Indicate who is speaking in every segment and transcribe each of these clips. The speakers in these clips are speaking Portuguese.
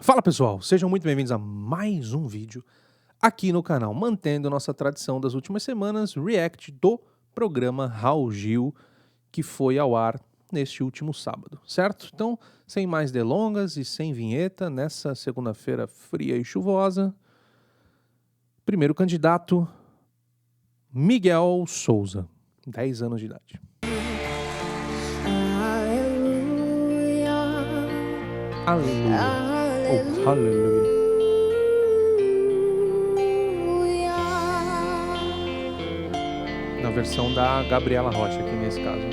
Speaker 1: Fala pessoal, sejam muito bem-vindos a mais um vídeo aqui no canal, mantendo nossa tradição das últimas semanas, react do programa Raul Gil, que foi ao ar neste último sábado, certo? Então, sem mais delongas e sem vinheta, nessa segunda-feira fria e chuvosa, primeiro candidato, Miguel Souza, 10 anos de idade. Aleluia. Oh, aleluia. Na versão da Gabriela Rocha aqui nesse caso, né?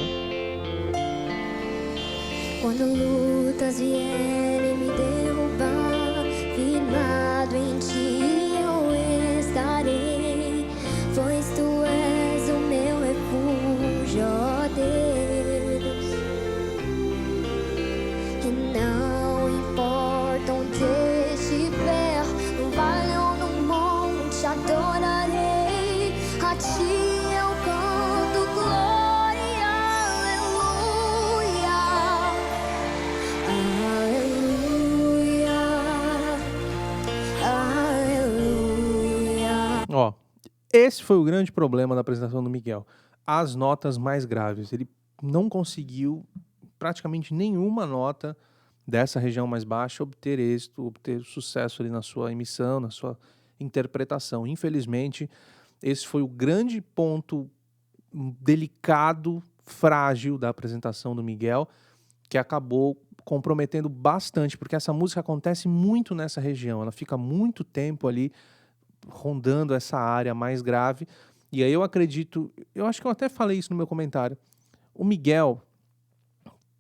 Speaker 2: Quando lutas vierem me derrubar, firmado em ti eu estarei, pois tu és o meu refúgio, ó Deus. E não importa onde estiver, no vale ou no monte, adorarei a ti.
Speaker 1: Ó, esse foi o grande problema da apresentação do Miguel. As notas mais graves. Ele não conseguiu praticamente nenhuma nota dessa região mais baixa obter êxito, obter sucesso ali na sua emissão, na sua interpretação. Infelizmente, esse foi o grande ponto delicado, frágil da apresentação do Miguel, que acabou comprometendo bastante, porque essa música acontece muito nessa região, ela fica muito tempo ali rondando essa área mais grave, e aí eu acredito, eu acho que eu até falei isso no meu comentário, o Miguel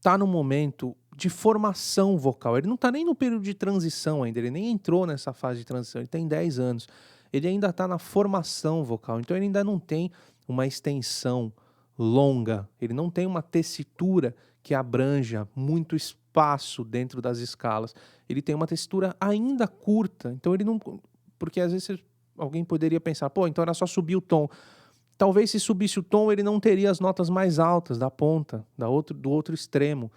Speaker 1: tá no momento de formação vocal, ele não tá nem no período de transição ainda, ele nem entrou nessa fase de transição, ele tem 10 anos, ele ainda tá na formação vocal, então ele ainda não tem uma extensão longa, ele não tem uma tessitura que abranja muito espaço dentro das escalas, ele tem uma textura ainda curta, então ele não, porque às vezes alguém poderia pensar, pô, então era só subir o tom. Talvez se subisse o tom, ele não teria as notas mais altas da ponta, do outro extremo.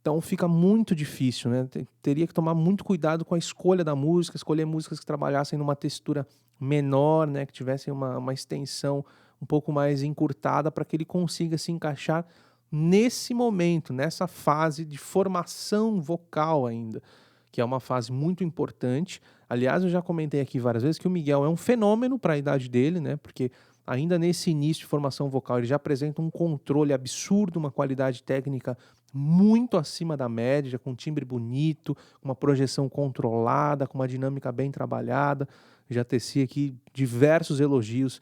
Speaker 1: Então fica muito difícil, né? Teria que tomar muito cuidado com a escolha da música, escolher músicas que trabalhassem numa textura menor, né? Que tivessem uma extensão um pouco mais encurtada para que ele consiga se encaixar nesse momento, nessa fase de formação vocal ainda, que é uma fase muito importante. Aliás, eu já comentei aqui várias vezes que o Miguel é um fenômeno para a idade dele, né? Porque ainda nesse início de formação vocal ele já apresenta um controle absurdo, uma qualidade técnica muito acima da média, com um timbre bonito, uma projeção controlada, com uma dinâmica bem trabalhada. Já teci aqui diversos elogios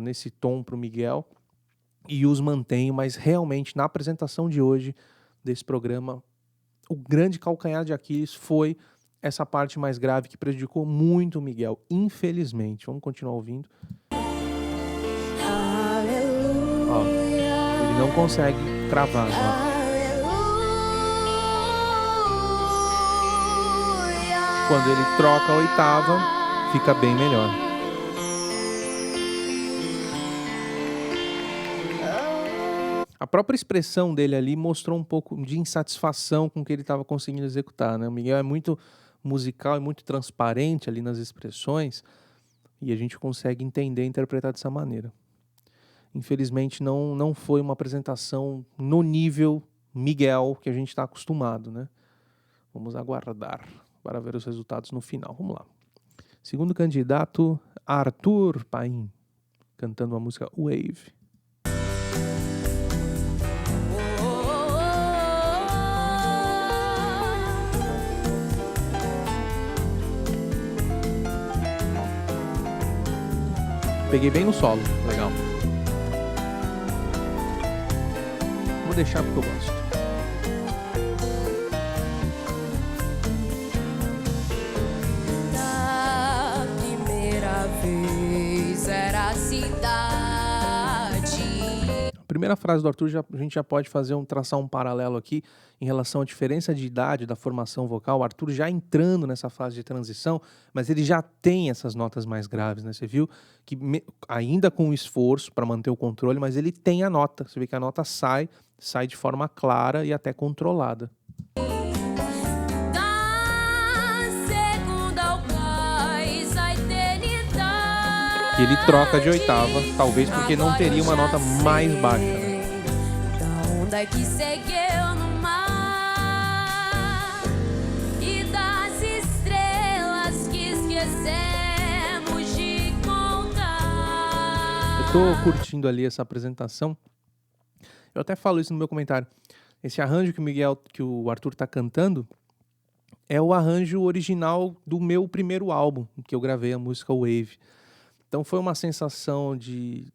Speaker 1: nesse tom para o Miguel e os mantenho, mas realmente na apresentação de hoje desse programa, o grande calcanhar de Aquiles foi essa parte mais grave que prejudicou muito o Miguel, infelizmente. Vamos continuar ouvindo. Ó, ele não consegue travar, ó. Quando ele troca a oitava, fica bem melhor. A própria expressão dele ali mostrou um pouco de insatisfação com o que ele estava conseguindo executar, né? O Miguel é muito musical e muito transparente ali nas expressões e a gente consegue entender e interpretar dessa maneira. Infelizmente não foi uma apresentação no nível Miguel que a gente está acostumado, né? Vamos aguardar para ver os resultados no final. Vamos lá. Segundo candidato, Arthur Paim, cantando a música Wave. Peguei bem no solo, legal. Vou deixar porque eu gosto.
Speaker 2: Da primeira vez era a cidade.
Speaker 1: A primeira frase do Arthur, a gente já pode traçar um paralelo aqui em relação à diferença de idade da formação vocal. O Arthur já entrando nessa fase de transição, mas ele já tem essas notas mais graves, né? Você viu que ainda com esforço para manter o controle, mas ele tem a nota. Você vê que a nota sai de forma clara e até controlada.
Speaker 2: Das
Speaker 1: ele troca de oitava, talvez porque não teria uma nota mais baixa, né?
Speaker 2: Da onda que seguiu no mar e das estrelas que esquecemos de contar.
Speaker 1: Eu tô curtindo ali essa apresentação. Eu até falo isso no meu comentário. Esse arranjo que o Arthur tá cantando é o arranjo original do meu primeiro álbum, que eu gravei a música Wave. Então foi uma sensação de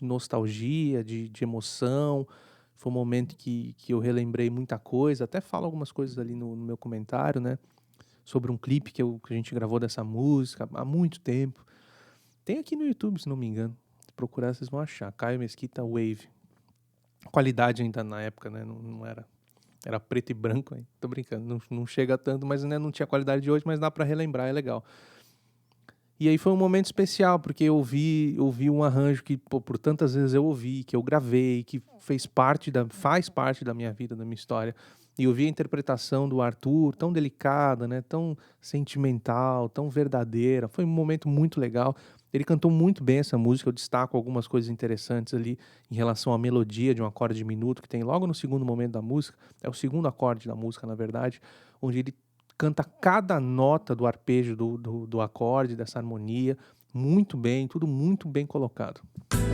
Speaker 1: nostalgia, de emoção. Foi um momento que eu relembrei muita coisa. Até falo algumas coisas ali no meu comentário, né? Sobre um clipe que a gente gravou dessa música há muito tempo. Tem aqui no YouTube, se não me engano. Se procurar, vocês vão achar. Caio Mesquita Wave. A qualidade ainda na época, né? Não era... Era preto e branco, hein? Tô brincando. Não chega tanto, mas ainda não tinha a qualidade de hoje, mas dá pra relembrar, é legal. E aí foi um momento especial, porque eu ouvi um arranjo que por tantas vezes eu ouvi, que eu gravei, que faz parte da minha vida, da minha história. E eu vi a interpretação do Arthur, tão delicada, né? Tão sentimental, tão verdadeira. Foi um momento muito legal. Ele cantou muito bem essa música, eu destaco algumas coisas interessantes ali em relação à melodia de um acorde diminuto que tem logo no segundo momento da música. É o segundo acorde da música, na verdade, onde ele canta cada nota do arpejo do acorde, dessa harmonia, muito bem, tudo muito bem colocado.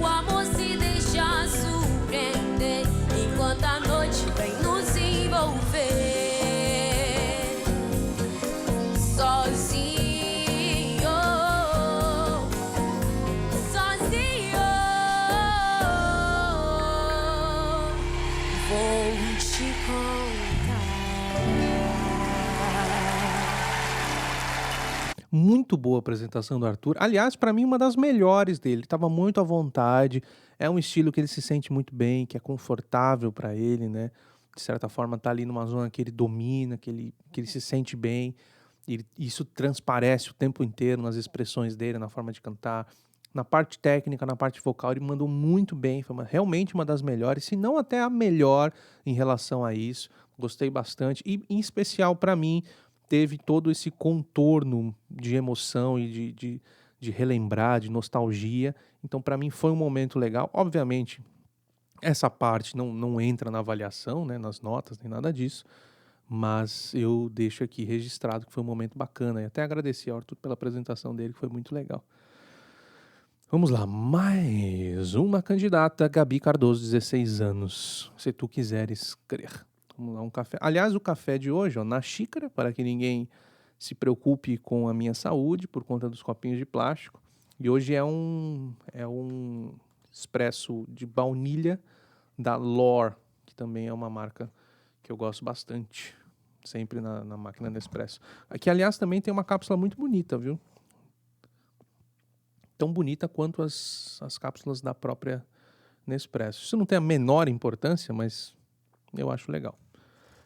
Speaker 2: O amor se deixa surpreender enquanto a noite vem nos envolver. Sozinho, sozinho, vou te contar.
Speaker 1: Muito boa a apresentação do Arthur. Aliás, para mim, uma das melhores dele. Estava muito à vontade. É um estilo que ele se sente muito bem, que é confortável para ele, né? De certa forma, tá ali numa zona que ele domina, que ele se sente bem. E isso transparece o tempo inteiro nas expressões dele, na forma de cantar. Na parte técnica, na parte vocal, ele mandou muito bem. Foi realmente uma das melhores, se não até a melhor em relação a isso. Gostei bastante. E, em especial, para mim, teve todo esse contorno de emoção e de relembrar, de nostalgia. Então, para mim, foi um momento legal. Obviamente, essa parte não entra na avaliação, né, nas notas, nem nada disso. Mas eu deixo aqui registrado que foi um momento bacana. E até agradecer ao Arthur pela apresentação dele, que foi muito legal. Vamos lá, mais uma candidata, Gabi Cardoso, 16 anos. Se tu quiseres crer. Vamos lá, um café. Aliás, o café de hoje, ó, na xícara, para que ninguém se preocupe com a minha saúde por conta dos copinhos de plástico. E hoje é um expresso de baunilha da L'Or, que também é uma marca que eu gosto bastante, sempre na máquina Nespresso. Aqui, aliás, também tem uma cápsula muito bonita, viu? Tão bonita quanto as cápsulas da própria Nespresso. Isso não tem a menor importância, mas eu acho legal.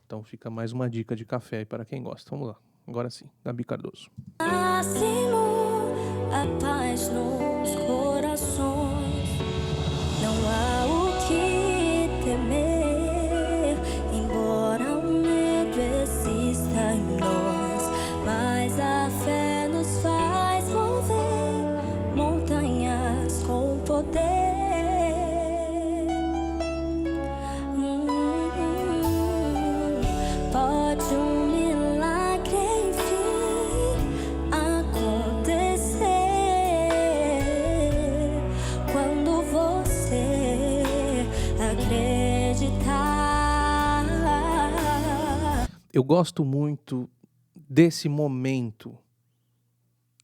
Speaker 1: Então fica mais uma dica de café aí para quem gosta. Vamos lá, agora sim, Gabi Cardoso.
Speaker 2: Máximo, a paz nos corações. Não há o que temer, embora o medo exista em nós. Mas a fé nos faz mover montanhas com poder. Pode um milagre enfim acontecer quando você acreditar.
Speaker 1: Eu gosto muito desse momento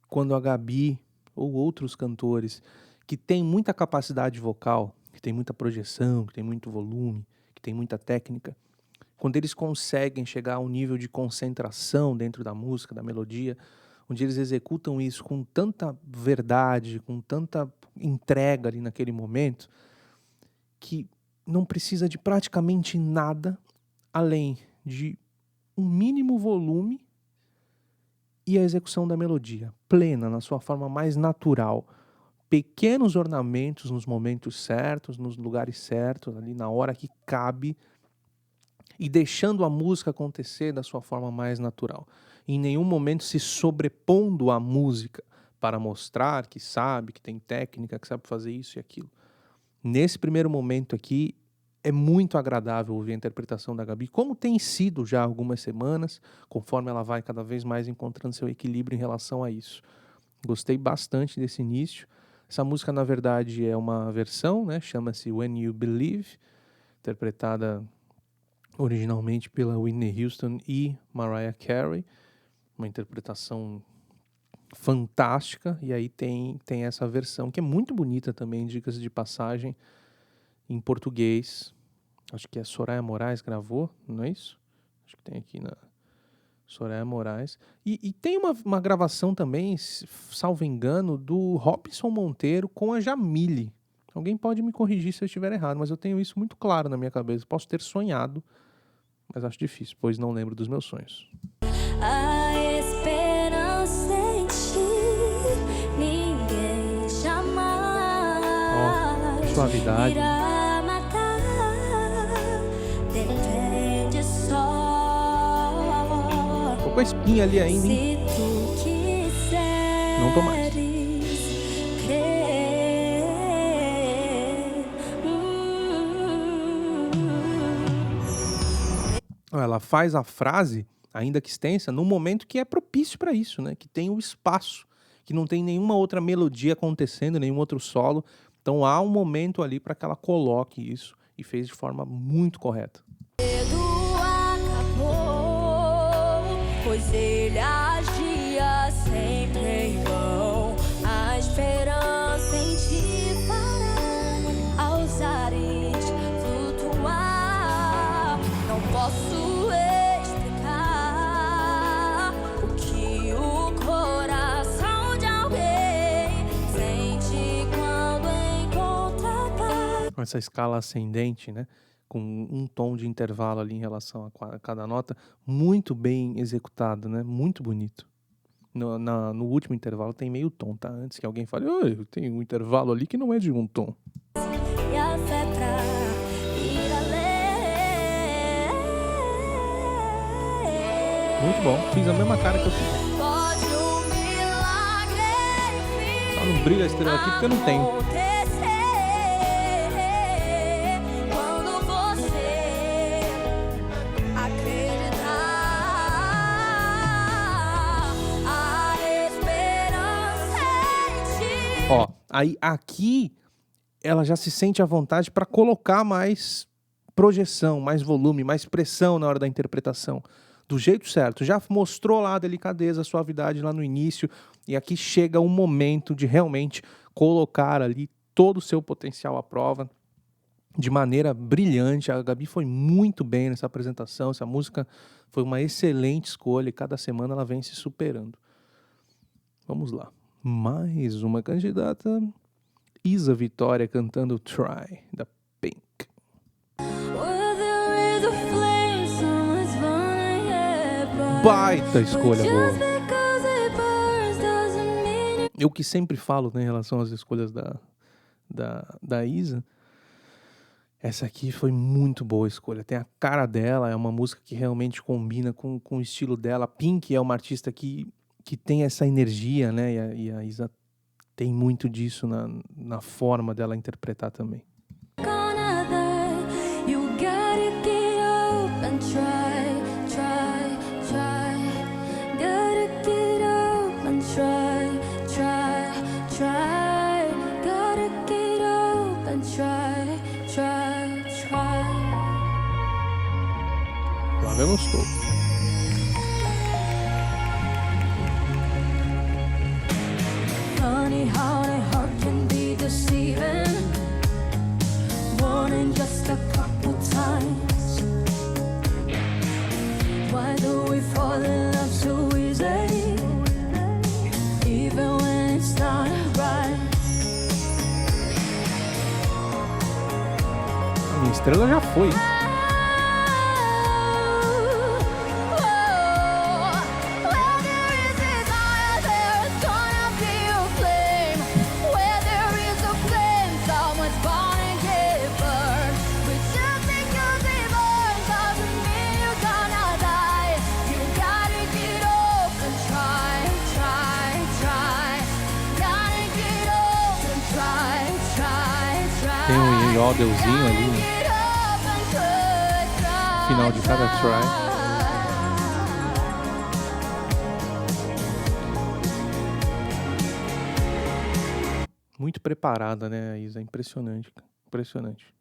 Speaker 1: quando a Gabi ou outros cantores que têm muita capacidade vocal, que tem muita projeção, que tem muito volume, que tem muita técnica, quando eles conseguem chegar a um nível de concentração dentro da música, da melodia, onde eles executam isso com tanta verdade, com tanta entrega ali naquele momento, que não precisa de praticamente nada além de um mínimo volume e a execução da melodia, plena, na sua forma mais natural. Pequenos ornamentos nos momentos certos, nos lugares certos, ali na hora que cabe, e deixando a música acontecer da sua forma mais natural. Em nenhum momento se sobrepondo à música para mostrar que sabe, que tem técnica, que sabe fazer isso e aquilo. Nesse primeiro momento aqui, é muito agradável ouvir a interpretação da Gabi, como tem sido já há algumas semanas, conforme ela vai cada vez mais encontrando seu equilíbrio em relação a isso. Gostei bastante desse início. Essa música, na verdade, é uma versão, né? Chama-se When You Believe, interpretada originalmente pela Whitney Houston e Mariah Carey. Uma interpretação fantástica. E aí tem essa versão, que é muito bonita também, dicas de passagem, em português. Acho que a Soraya Moraes gravou, não é isso? Acho que tem aqui na Soraya Moraes. E tem uma gravação também, salvo engano, do Robson Monteiro com a Jamile. Alguém pode me corrigir se eu estiver errado, mas eu tenho isso muito claro na minha cabeça. Posso ter sonhado, mas acho difícil, pois não lembro dos meus sonhos.
Speaker 2: A esperança em ti, ninguém jamais
Speaker 1: Suavidade.
Speaker 2: irá matar, depende só.
Speaker 1: Tô com a espinha ali ainda, hein?
Speaker 2: Se tu quiseres
Speaker 1: Não tô mais.
Speaker 2: crer,
Speaker 1: Ela faz a frase, ainda que extensa, num momento que é propício para isso, né? Que tem o espaço, que não tem nenhuma outra melodia acontecendo, nenhum outro solo. Então há um momento ali para que ela coloque isso, e fez de forma muito correta.
Speaker 2: Tudo acabou, pois ele agia sempre em vão. A esperança em ti fará aos ares flutuar. Não posso explicar o que o coração de alguém sente quando encontra paz.
Speaker 1: Com essa escala ascendente, né? Com um tom de intervalo ali em relação a cada nota, muito bem executado, né? Muito bonito. No último intervalo tem meio tom, tá? Antes que alguém fale, "Oi, tem um intervalo ali que não é de um tom."
Speaker 2: E a fé pra ir além.
Speaker 1: Muito bom. Fiz a mesma cara que eu fiz.
Speaker 2: Pode um milagre
Speaker 1: Só não brilha a estrela aqui porque eu não tenho.
Speaker 2: acontecer quando você acreditar. A esperança em ti.
Speaker 1: Ó, aí aqui ela já se sente à vontade para colocar mais projeção, mais volume, mais pressão na hora da interpretação. Do jeito certo. Já mostrou lá a delicadeza, a suavidade lá no início, e aqui chega um momento de realmente colocar ali todo o seu potencial à prova de maneira brilhante. A Gabi foi muito bem nessa apresentação, essa música foi uma excelente escolha e cada semana ela vem se superando. Vamos lá. Mais uma candidata, Isa Vitória cantando Try, da Pink.
Speaker 2: Where there is a flame, someone's burning it bright.
Speaker 1: Baita escolha
Speaker 2: Just
Speaker 1: boa.
Speaker 2: because it burns doesn't mean it.
Speaker 1: Eu que sempre falo, né, em relação às escolhas da Isa, essa aqui foi muito boa a escolha. Tem a cara dela, é uma música que realmente combina com o estilo dela. Pink é uma artista que tem essa energia, né, e a Isa tem muito disso na forma dela interpretar também.
Speaker 2: Gonna die. You gotta get up and try, try, try. Gotta get up and try, try, try. Gotta get up and try, try, try.
Speaker 1: Lá vemos todos.
Speaker 2: Funny how the heart can be deceiving. Warning just a couple times. Why do we fall in love so easy? Even when it's not right.
Speaker 1: A minha estrela já foi.
Speaker 2: Where there is desire, there is gonna be a flame. Where there is a flame, someone's born and give birth. But just because it burns doesn't mean you're gonna die. You gotta get up and try, try, try.
Speaker 1: yodelzinho ali, né? Final de cada try. Muito preparada, né, a Isa? Impressionante, cara. Impressionante.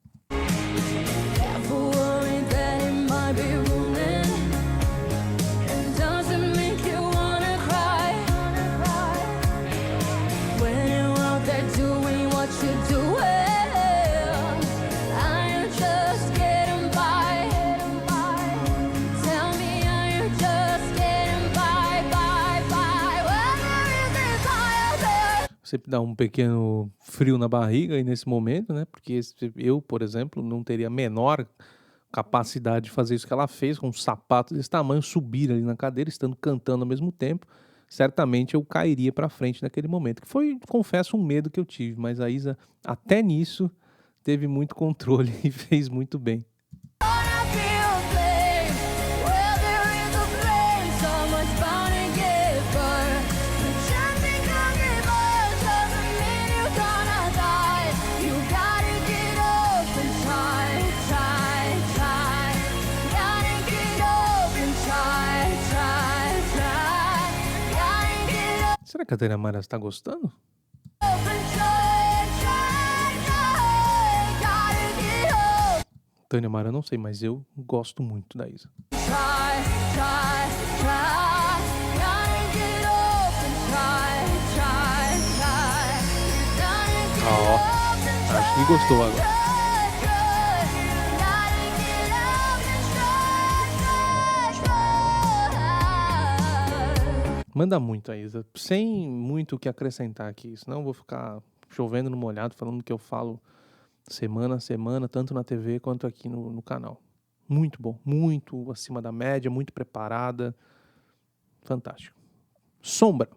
Speaker 1: Sempre dá um pequeno frio na barriga aí nesse momento, né? Porque eu, por exemplo, não teria a menor capacidade de fazer isso que ela fez, com um sapato desse tamanho, subir ali na cadeira, estando cantando ao mesmo tempo. Certamente eu cairia pra frente naquele momento. Que foi, confesso, um medo que eu tive. Mas a Isa, até nisso, teve muito controle e fez muito bem. Será que a Tânia Mara está gostando? Tânia Mara, não sei, mas eu gosto muito da Isa. Acho que gostou agora. Manda muito a Isa, sem muito o que acrescentar aqui, senão eu vou ficar chovendo no molhado, falando que eu falo semana a semana, tanto na TV quanto aqui no canal. Muito bom, muito acima da média, muito preparada, fantástico. Sombra.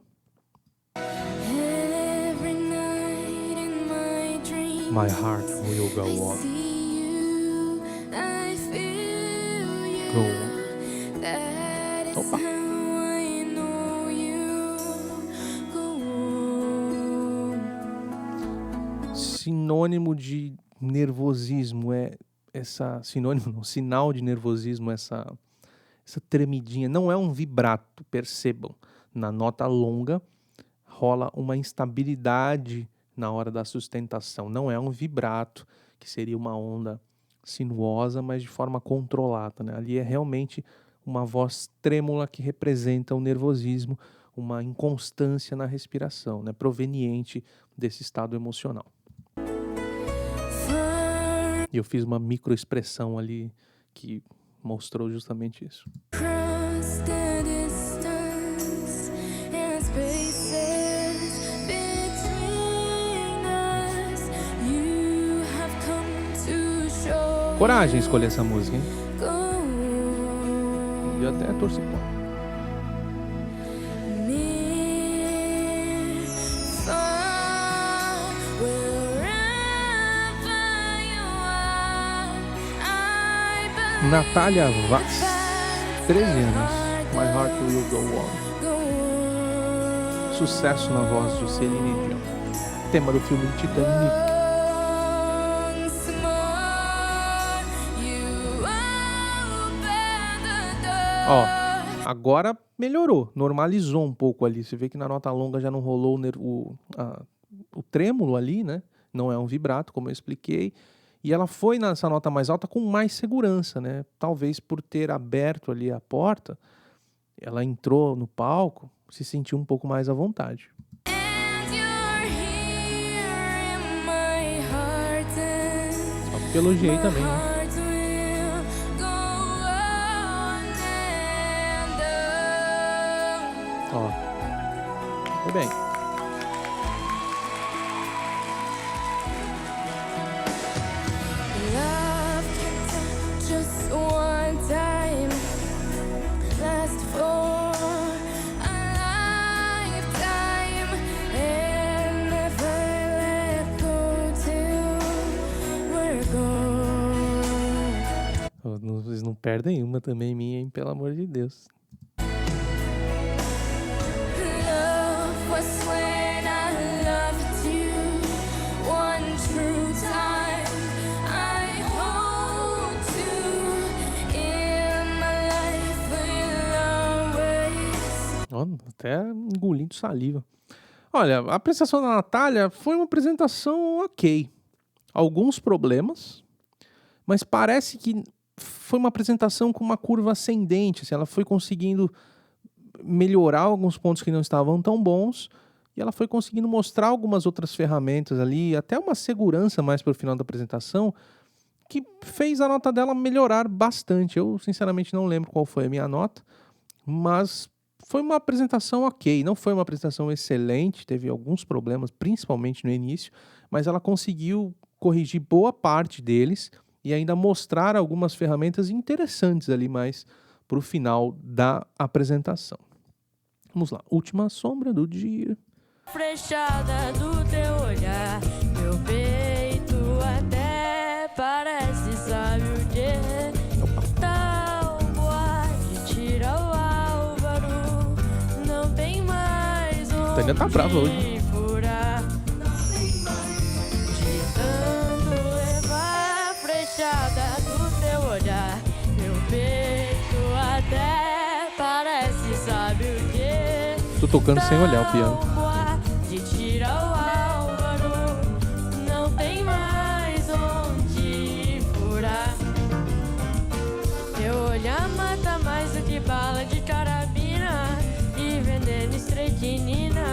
Speaker 1: My heart will go on. Go on. Opa. Sinônimo de nervosismo é essa... Sinônimo não, sinal de nervosismo, essa tremidinha. Não é um vibrato, percebam. Na nota longa rola uma instabilidade na hora da sustentação. Não é um vibrato, que seria uma onda sinuosa, mas de forma controlada, né? Ali é realmente uma voz trêmula que representa o nervosismo, uma inconstância na respiração, né? Proveniente desse estado emocional. E eu fiz uma microexpressão ali que mostrou justamente isso. Coragem escolher essa música, hein? E até torci pó. Natália Vaz, 13 anos, My Heart Will Go On. Sucesso na voz de Celine Dion. Tema do filme Titanic. Ó, agora melhorou, normalizou um pouco ali. Você vê que na nota longa já não rolou o trêmulo ali, né? Não é um vibrato, como eu expliquei. E ela foi nessa nota mais alta com mais segurança, né? Talvez por ter aberto ali a porta, ela entrou no palco, se sentiu um pouco mais à vontade. Só porque elogiei também, né? Ó, foi bem. Vocês não perdem uma também minha, hein? Pelo amor de Deus. Ó, até engolindo saliva. Olha, a apresentação da Natália foi uma apresentação ok. Alguns problemas, mas parece que foi uma apresentação com uma curva ascendente. Assim, ela foi conseguindo melhorar alguns pontos que não estavam tão bons e ela foi conseguindo mostrar algumas outras ferramentas ali, até uma segurança mais para o final da apresentação, que fez a nota dela melhorar bastante. Eu, sinceramente, não lembro qual foi a minha nota, mas foi uma apresentação ok. Não foi uma apresentação excelente, teve alguns problemas, principalmente no início, mas ela conseguiu corrigir boa parte deles e ainda mostrar algumas ferramentas interessantes ali mais para o final da apresentação. Vamos lá, última sombra do dia.
Speaker 3: Frechada do teu olhar, meu peito até parece, sabe o quê? Tal boate tira o Álvaro, não tem mais onde
Speaker 1: Tânia tá brava hoje.
Speaker 3: furar. De tanto levar frechada do teu olhar, meu peito até parece, sabe o quê?
Speaker 1: Tô tocando sem olhar o piano.
Speaker 3: De tira o Álvaro, não tem mais onde furar. Teu olhar mata mais do que bala de carabina e veneno estrequinina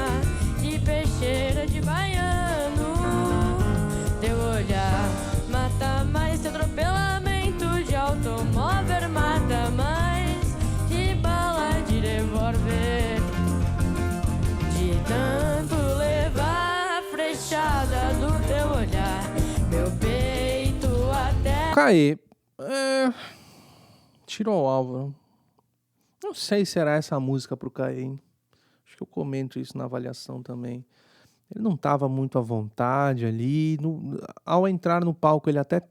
Speaker 3: e peixeira de baiano. Teu olhar mata mais que atropelamento de automóvel, mata mais que bala de revólver. De tanto levar frechada do teu olhar, meu peito até...
Speaker 1: Caê, tirou o Álvaro. Não sei se era essa a música pro Caê, hein? Acho que eu comento isso na avaliação também. Ele não estava muito à vontade ali. Ao entrar no palco, ele até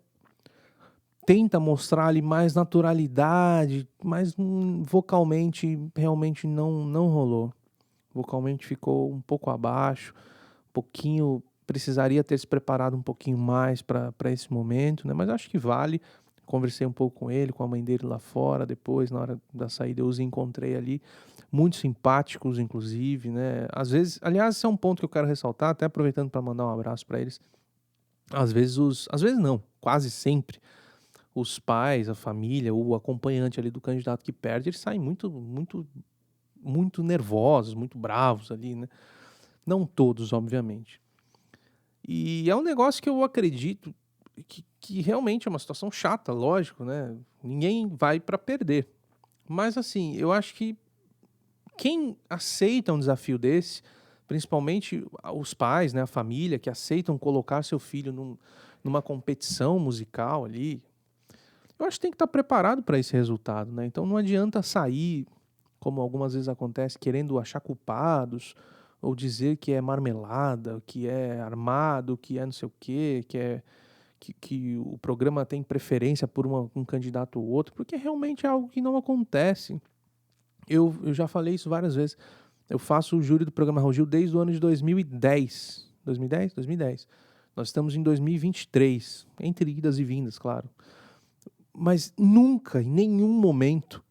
Speaker 1: tenta mostrar ali mais naturalidade, mas vocalmente realmente não rolou. Vocalmente ficou um pouco abaixo, um pouquinho, precisaria ter se preparado um pouquinho mais para esse momento, né? Mas acho que vale. Conversei um pouco com ele, com a mãe dele lá fora, depois, na hora da saída, eu os encontrei ali, muito simpáticos, inclusive, né? Às vezes, aliás, esse é um ponto que eu quero ressaltar, até aproveitando para mandar um abraço para eles. Às vezes não, quase sempre, os pais, a família, o acompanhante ali do candidato que perde, eles saem muito nervosos, muito bravos ali, né? Não todos, obviamente. E é um negócio que eu acredito que realmente é uma situação chata, lógico, né? Ninguém vai para perder. Mas assim, eu acho que quem aceita um desafio desse, principalmente os pais, né, a família, que aceitam colocar seu filho numa competição musical ali, eu acho que tem que estar preparado para esse resultado, né? Então não adianta sair, como algumas vezes acontece, querendo achar culpados, ou dizer que é marmelada, que é armado, que é não sei o quê, que o programa tem preferência por um candidato ou outro, porque realmente é algo que não acontece. Eu já falei isso várias vezes. Eu faço o júri do programa Raul Gil desde o ano de 2010. 2010? 2010. Nós estamos em 2023, entre idas e vindas, claro. Mas nunca, em nenhum momento,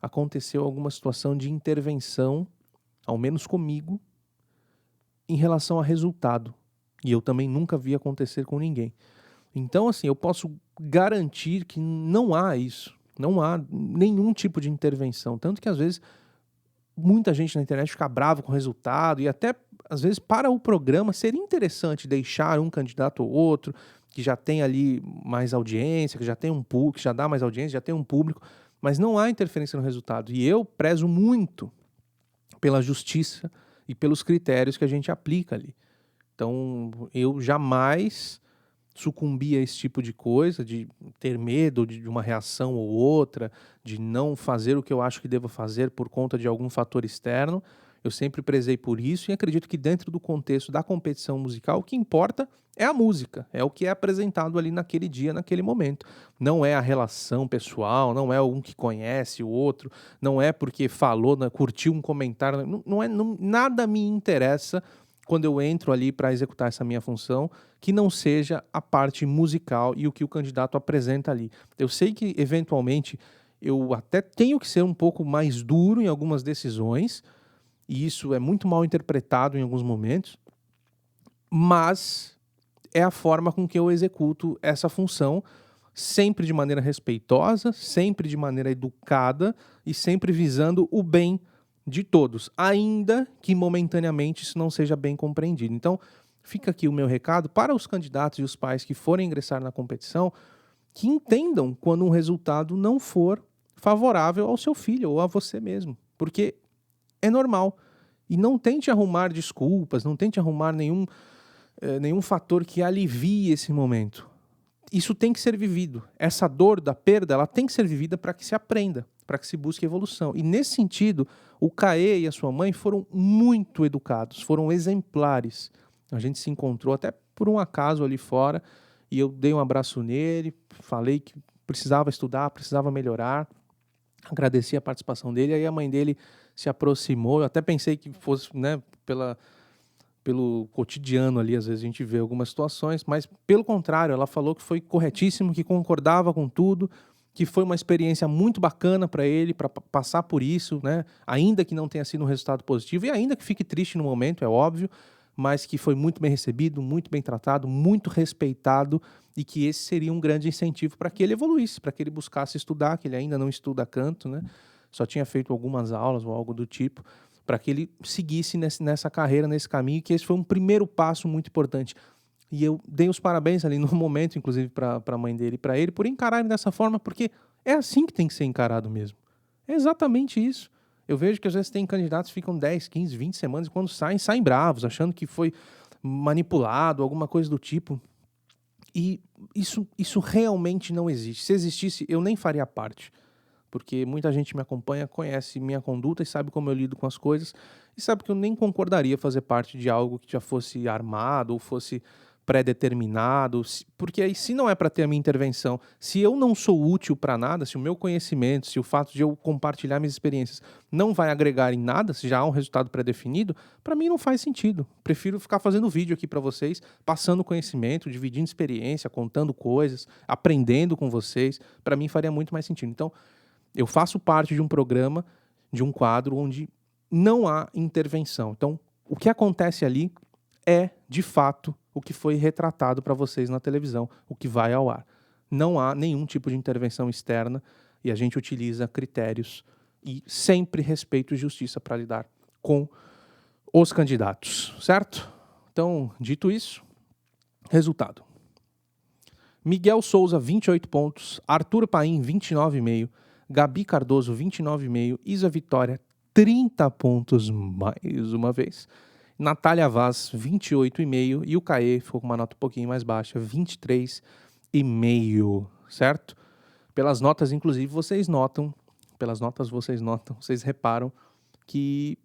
Speaker 1: aconteceu alguma situação de intervenção, ao menos comigo, em relação a resultado. E eu também nunca vi acontecer com ninguém. Então, assim, eu posso garantir que não há isso. Não há nenhum tipo de intervenção. Tanto que, às vezes, muita gente na internet fica brava com o resultado e até, às vezes, para o programa seria interessante deixar um candidato ou outro que já tem ali mais audiência, que já tem um público, que já dá mais audiência, já tem um público, mas não há interferência no resultado. E eu prezo muito pela justiça e pelos critérios que a gente aplica ali. Então, eu jamais sucumbir a esse tipo de coisa, de ter medo de uma reação ou outra, de não fazer o que eu acho que devo fazer por conta de algum fator externo. Eu sempre prezei por isso e acredito que dentro do contexto da competição musical, o que importa é a música, é o que é apresentado ali naquele dia, naquele momento. Não é a relação pessoal, não é um que conhece o outro, não é porque falou, curtiu um comentário, nada me interessa quando eu entro ali para executar essa minha função, que não seja a parte musical e o que o candidato apresenta ali. Eu sei que, eventualmente, eu até tenho que ser um pouco mais duro em algumas decisões, e isso é muito mal interpretado em alguns momentos, mas é a forma com que eu executo essa função, sempre de maneira respeitosa, sempre de maneira educada e sempre visando o bem de todos, ainda que momentaneamente isso não seja bem compreendido. Então, fica aqui o meu recado para os candidatos e os pais que forem ingressar na competição, que entendam quando um resultado não for favorável ao seu filho ou a você mesmo, porque é normal. E não tente arrumar desculpas, não tente arrumar nenhum fator que alivie esse momento. Isso tem que ser vivido. Essa dor da perda, ela tem que ser vivida para que se aprenda, para que se busque evolução. E nesse sentido, o Caê e a sua mãe foram muito educados, foram exemplares. A gente se encontrou até por um acaso ali fora e eu dei um abraço nele, falei que precisava estudar, precisava melhorar, agradeci a participação dele. Aí a mãe dele se aproximou, eu até pensei que fosse, né, pelo cotidiano ali, às vezes a gente vê algumas situações, mas pelo contrário, ela falou que foi corretíssimo, que concordava com tudo, que foi uma experiência muito bacana para ele, para passar por isso, né? Ainda que não tenha sido um resultado positivo e ainda que fique triste no momento, é óbvio, mas que foi muito bem recebido, muito bem tratado, muito respeitado e que esse seria um grande incentivo para que ele evoluísse, para que ele buscasse estudar, que ele ainda não estuda canto, né? Só tinha feito algumas aulas ou algo do tipo, para que ele seguisse nessa carreira, nesse caminho, que esse foi um primeiro passo muito importante. E eu dei os parabéns ali no momento, inclusive, para a mãe dele e para ele, por encararem dessa forma, porque é assim que tem que ser encarado mesmo. É exatamente isso. Eu vejo que às vezes tem candidatos que ficam 10, 15, 20 semanas e quando saem bravos, achando que foi manipulado, alguma coisa do tipo. E isso realmente não existe. Se existisse, eu nem faria parte. Porque muita gente me acompanha, conhece minha conduta e sabe como eu lido com as coisas e sabe que eu nem concordaria fazer parte de algo que já fosse armado ou fosse pré-determinado, porque aí se não é para ter a minha intervenção, se eu não sou útil para nada, se o meu conhecimento, se o fato de eu compartilhar minhas experiências não vai agregar em nada, se já há um resultado pré-definido, para mim não faz sentido. Prefiro ficar fazendo vídeo aqui para vocês, passando conhecimento, dividindo experiência, contando coisas, aprendendo com vocês, para mim faria muito mais sentido. Então, eu faço parte de um programa, de um quadro onde não há intervenção. Então, o que acontece ali é, de fato, o que foi retratado para vocês na televisão, o que vai ao ar. Não há nenhum tipo de intervenção externa e a gente utiliza critérios e sempre respeito e justiça para lidar com os candidatos, certo? Então, dito isso, resultado. Miguel Souza, 28 pontos, Arthur Paim, 29,5, Gabi Cardoso, 29,5. Isa Vitória, 30 pontos mais uma vez. Natália Vaz, 28,5. E o Caê ficou com uma nota um pouquinho mais baixa, 23,5. Certo? Pelas notas, inclusive, vocês reparam que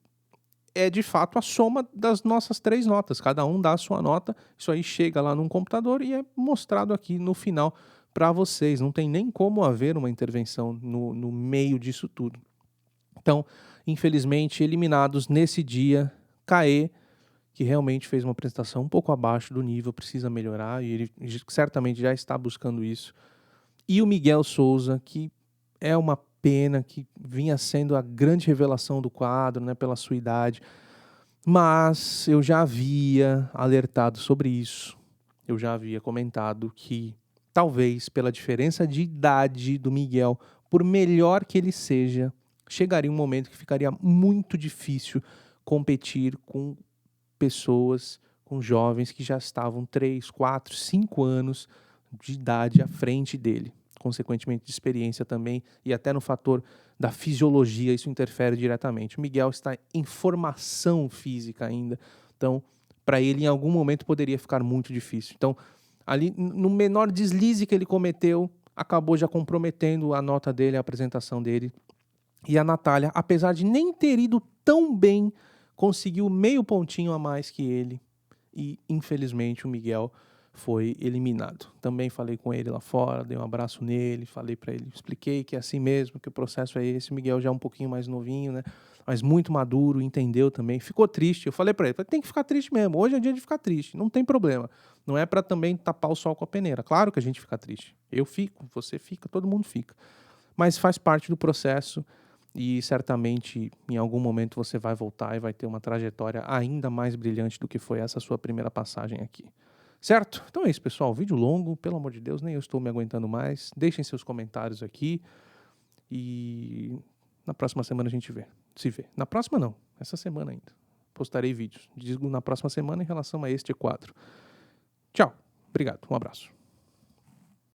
Speaker 1: é de fato a soma das nossas 3 notas. Cada um dá a sua nota. Isso aí chega lá num computador e é mostrado aqui no final para vocês, não tem nem como haver uma intervenção no meio disso tudo. Então, infelizmente, eliminados nesse dia, Caê, que realmente fez uma apresentação um pouco abaixo do nível, precisa melhorar, e ele certamente já está buscando isso. E o Miguel Souza, que é uma pena, que vinha sendo a grande revelação do quadro, né, pela sua idade, mas eu já havia alertado sobre isso, eu já havia comentado que talvez pela diferença de idade do Miguel, por melhor que ele seja, chegaria um momento que ficaria muito difícil competir com pessoas, com jovens que já estavam 3, 4, 5 anos de idade à frente dele. Consequentemente de experiência também, e até no fator da fisiologia isso interfere diretamente. O Miguel está em formação física ainda, então para ele em algum momento poderia ficar muito difícil. Então, ali, no menor deslize que ele cometeu, acabou já comprometendo a nota dele, a apresentação dele. E a Natália, apesar de nem ter ido tão bem, conseguiu meio pontinho a mais que ele. E, infelizmente, o Miguel foi eliminado. Também falei com ele lá fora, dei um abraço nele, falei para ele, expliquei que é assim mesmo, que o processo é esse. O Miguel já é um pouquinho mais novinho, né? Mas muito maduro, entendeu também. Ficou triste. Eu falei para ele, tem que ficar triste mesmo. Hoje é dia de ficar triste, não tem problema. Não é para também tapar o sol com a peneira. Claro que a gente fica triste. Eu fico, você fica, todo mundo fica. Mas faz parte do processo e certamente em algum momento você vai voltar e vai ter uma trajetória ainda mais brilhante do que foi essa sua primeira passagem aqui. Certo? Então é isso, pessoal. Vídeo longo, pelo amor de Deus, nem eu estou me aguentando mais. Deixem seus comentários aqui e na próxima semana a gente se vê. Na próxima não, essa semana ainda. Postarei vídeos. Digo na próxima semana em relação a este quadro. Tchau. Obrigado. Um abraço.